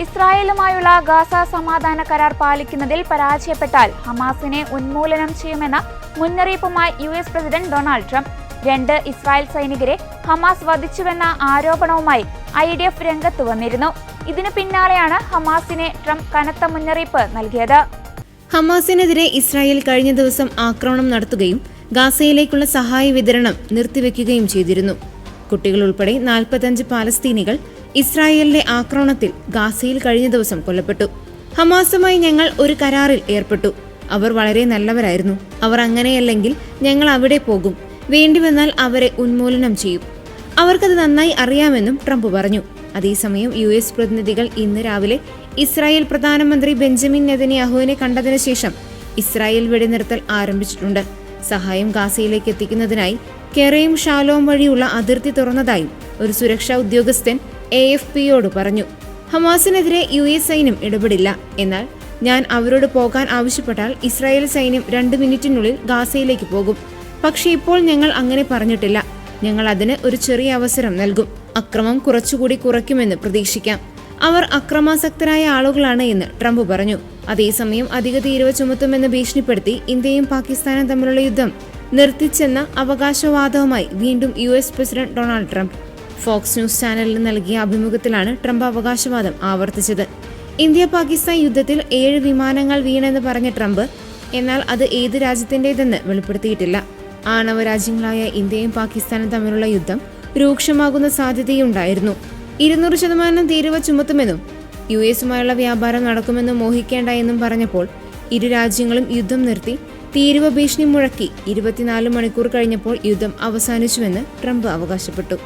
ഇസ്രായേലുമായുള്ള Gaza സമാധാന കരാർ പാലിക്കുന്നതിൽ പരാജയപ്പെട്ടാൽ ഹമാസിനെ ഉന്മൂലനം ചെയ്യുമെന്ന മുന്നറിയിപ്പുമായി US president Donald Trump. 2 Israel സൈനികരെ ഹമാസ് വധിച്ചുവെന്ന ആരോപണവുമായി IDF രംഗത്ത് വന്നിരുന്നു. ഇതിനു പിന്നാലെയാണ് ഹമാസിനെ ട്രംപ് കനത്ത മുന്നറിയിപ്പ് നൽകിയത്. ഹമാസിനെതിരെ ഇസ്രായേൽ കഴിഞ്ഞ ദിവസം ആക്രമണം നടത്തുകയും ഗാസയിലേക്കുള്ള സഹായ വിതരണം നിർത്തിവെക്കുകയും ചെയ്തിരുന്നു. കുട്ടികൾ ഉൾപ്പെടെ 45 പാലസ്തീനികൾ ഇസ്രായേലിന്റെ ആക്രമണത്തിൽ ഗാസയിൽ കഴിഞ്ഞ ദിവസം കൊല്ലപ്പെട്ടു. ഹമാസുമായി ഞങ്ങൾ ഒരു കരാറിൽ ഏർപ്പെട്ടു. അവർ വളരെ നല്ലവരായിരുന്നു. അവർ അങ്ങനെയല്ലെങ്കിൽ ഞങ്ങൾ അവിടെ പോകും. വേണ്ടിവന്നാൽ അവരെ ഉന്മൂലനം ചെയ്യും. അവർക്കത് നന്നായി അറിയാമെന്നും ട്രംപ് പറഞ്ഞു. അതേസമയം US പ്രതിനിധികൾ ഇന്ന് രാവിലെ ഇസ്രായേൽ പ്രധാനമന്ത്രി ബെഞ്ചമിൻ നെതന്യാഹുവിനെ കണ്ടതിനു ശേഷം ഇസ്രായേൽ വെടിനിർത്തൽ ആരംഭിച്ചിട്ടുണ്ട്. സഹായം ഗാസയിലേക്ക് എത്തിക്കുന്നതിനായി കെറയും ഷാലോം വഴിയുള്ള അതിർത്തി തുറന്നതായും ഒരു സുരക്ഷാ ഉദ്യോഗസ്ഥൻ AFPയോട് പറഞ്ഞു. ഹമാസിനെതിരെ US സൈന്യം ഇടപെടില്ല. എന്നാൽ ഞാൻ അവരോട് പോകാൻ ആവശ്യപ്പെട്ടാൽ ഇസ്രായേൽ സൈന്യം 2 മിനിറ്റിനുള്ളിൽ ഗാസയിലേക്ക് പോകും. പക്ഷേ ഇപ്പോൾ ഞങ്ങൾ അങ്ങനെ പറഞ്ഞിട്ടില്ല. ഞങ്ങൾ അതിന് ഒരു ചെറിയ അവസരം നൽകും. അക്രമം കുറച്ചുകൂടി കുറയ്ക്കുമെന്ന് പ്രതീക്ഷിക്കാം. അവർ അക്രമാസക്തരായ ആളുകളാണ് എന്ന് ട്രംപ് പറഞ്ഞു. അതേസമയം അധിക തീരുവ ചുമത്തുമെന്ന് ഭീഷണിപ്പെടുത്തി ഇന്ത്യയും പാകിസ്ഥാനും തമ്മിലുള്ള യുദ്ധം നിർത്തിച്ചെന്ന അവകാശവാദവുമായി വീണ്ടും US president Donald Trump. Fox News ചാനലിന് നൽകിയ അഭിമുഖത്തിലാണ് ട്രംപ് അവകാശവാദം ആവർത്തിച്ചത്. ഇന്ത്യ പാകിസ്ഥാൻ യുദ്ധത്തിൽ 7 വിമാനങ്ങൾ വീണെന്ന് പറഞ്ഞ ട്രംപ് എന്നാൽ അത് ഏത് രാജ്യത്തിൻ്റെതെന്ന് വെളിപ്പെടുത്തിയിട്ടില്ല. ആണവ രാജ്യങ്ങളായ ഇന്ത്യയും പാകിസ്ഥാനും തമ്മിലുള്ള യുദ്ധം രൂക്ഷമാകുന്ന സാധ്യതയുണ്ടായിരുന്നു. 200% തീരുവ ചുമത്തുമെന്നും US-ഉമായുള്ള വ്യാപാരം നടക്കുമെന്നും മോഹിക്കേണ്ട എന്നും പറഞ്ഞപ്പോൾ ഇരു രാജ്യങ്ങളും യുദ്ധം നിർത്തി തീരുവ ഭീഷണി മുഴക്കി 24 മണിക്കൂർ കഴിഞ്ഞപ്പോൾ യുദ്ധം അവസാനിച്ചുവെന്ന് ട്രംപ് അവകാശപ്പെട്ടു.